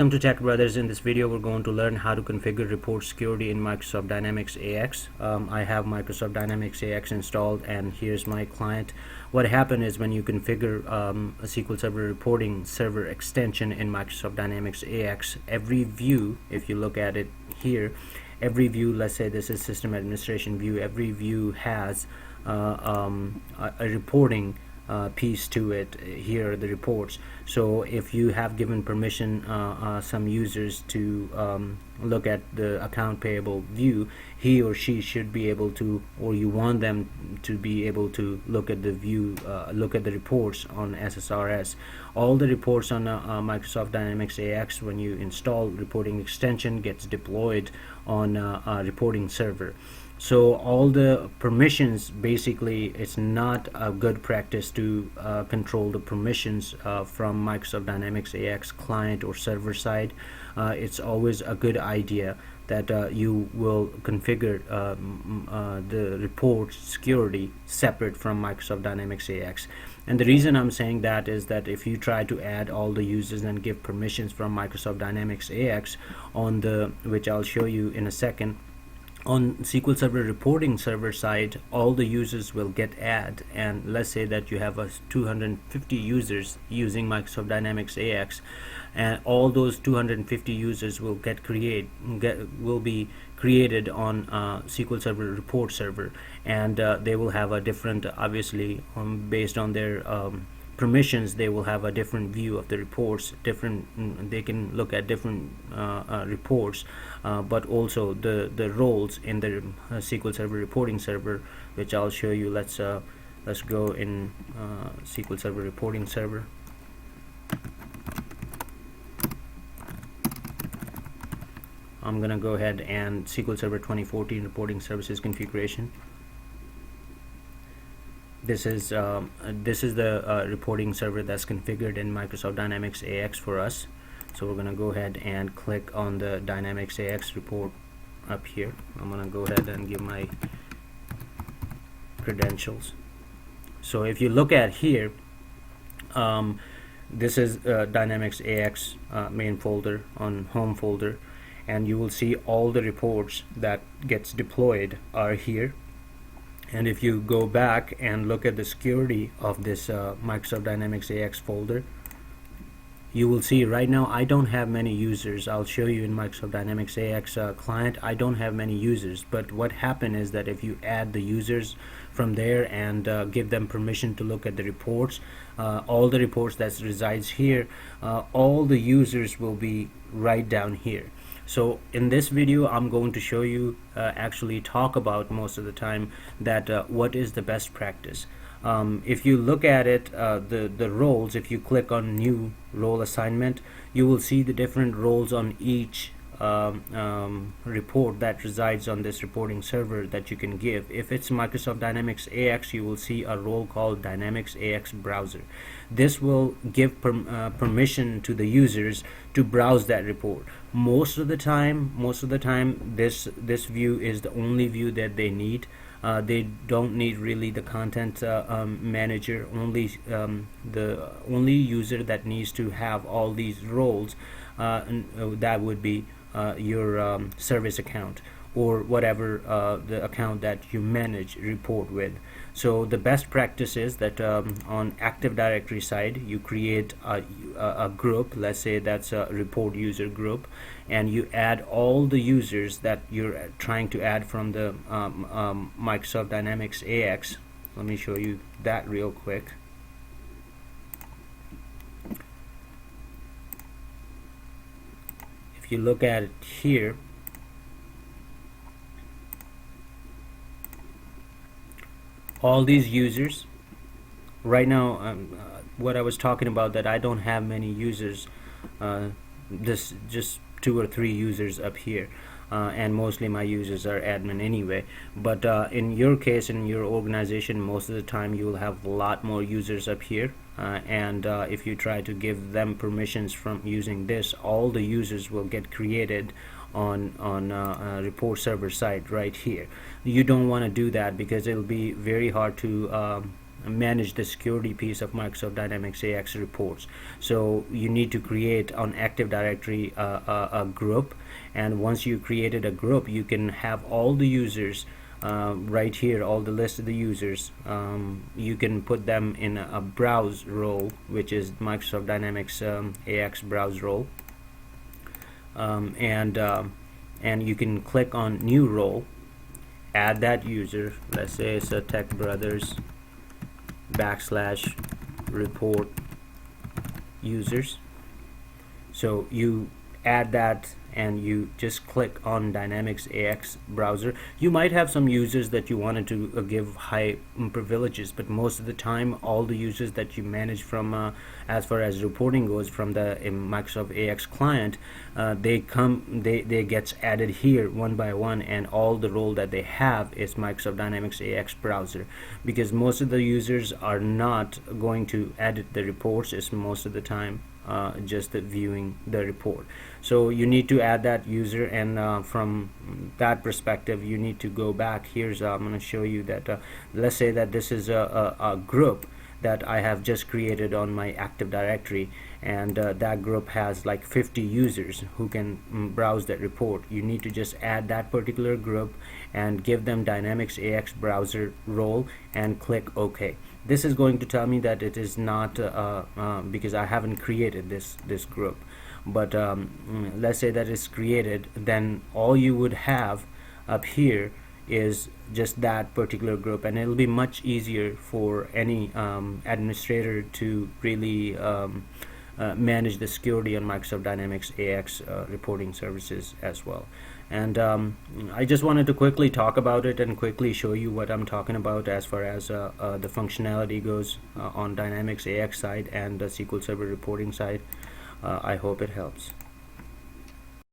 Welcome to Tech Brothers. In this video we're going to learn how to configure report security in Microsoft Dynamics AX. I have Microsoft Dynamics AX installed and here's my client. What happened is when you configure a SQL Server reporting server extension in Microsoft Dynamics AX, every view, if you look at it here, every view, let's say this is system administration view, every view has a reporting piece to it. Here are the reports. So if you have given permission some users to look at the account payable view, he or she should be able to, or you want them to be able to look at the view, look at the reports on SSRS. All the reports on Microsoft Dynamics AX, when you install reporting extension, gets deployed on a reporting server. So all the permissions, basically it's not a good practice to control the permissions from Microsoft Dynamics AX client or server side. It's always a good idea that you will configure the report security separate from Microsoft Dynamics AX. And the reason I'm saying that is that if you try to add all the users and give permissions from Microsoft Dynamics AX on the, which I'll show you in a second, on SQL Server reporting server side, all the users will get added, and let's say that you have 250 users using Microsoft Dynamics AX, and all those 250 users will will be created on SQL Server report server, and they will have a different, obviously based on their permissions, they will have a different view of the reports, they can look at different reports, but also the roles in the SQL Server reporting server, which I'll show you. Let's go in SQL Server reporting server. I'm gonna go ahead and SQL Server 2014 reporting services configuration. This is the reporting server that's configured in Microsoft Dynamics AX for us. So we're gonna go ahead and click on the Dynamics AX report up here. I'm gonna go ahead and give my credentials. So if you look at here, this is Dynamics AX main folder on home folder, and you will see all the reports that gets deployed are here. And if you go back and look at the security of this Microsoft Dynamics AX folder, you will see right now I don't have many users. I'll show you in Microsoft Dynamics AX client, I don't have many users. But what happened is that if you add the users from there and give them permission to look at the reports, all the reports that resides here, all the users will be right down here. So in this video I'm going to show you, actually talk about most of the time, that what is the best practice. If you look at it, the roles, if you click on new role assignment, you will see the different roles on each report that resides on this reporting server that you can give. If it's Microsoft Dynamics AX, you will see a role called Dynamics AX Browser. This will give permission to the users to browse that report. Most of the time this view is the only view that they need. They don't need really the content manager. Only the only user that needs to have all these roles, that would be your service account or whatever the account that you manage report with. So the best practice is that on Active Directory side, you create a group. Let's say that's a report user group, and you add all the users that you're trying to add from the Microsoft Dynamics AX. Let me show you that real quick. If you look at it here, all these users right now, what I was talking about, that I don't have many users, this just 2 or 3 users up here, and mostly my users are admin anyway. But in your case, in your organization, most of the time you will have a lot more users up here, and if you try to give them permissions from using this, all the users will get created on report server side right here. You don't want to do that because it'll be very hard to manage the security piece of Microsoft Dynamics AX reports. So you need to create on Active Directory a group, and once you created a group, you can have all the users right here, all the list of the users. You can put them in a browse role, which is Microsoft Dynamics AX browse role, and you can click on new role, add that user. Let's say it's a Tech Brothers /report users. So you add that and you just click on Dynamics AX browser. You might have some users that you wanted to give high privileges, but most of the time all the users that you manage from as far as reporting goes from the Microsoft AX client, they gets added here one by one, and all the role that they have is Microsoft Dynamics AX browser, because most of the users are not going to edit the reports. It's most of the time just viewing the report. So you need to add that user, and from that perspective you need to go back. Here's I'm going to show you that let's say that this is a group that I have just created on my Active Directory, and that group has like 50 users who can browse that report. You need to just add that particular group and give them Dynamics AX browser role and click OK. This is going to tell me that it is not because I haven't created this group, but let's say that it's created, then all you would have up here is just that particular group, and it'll be much easier for any administrator to really manage the security on Microsoft Dynamics AX reporting services as well. And I just wanted to quickly talk about it and quickly show you what I'm talking about as far as the functionality goes on Dynamics AX side and the SQL Server reporting side. I hope it helps.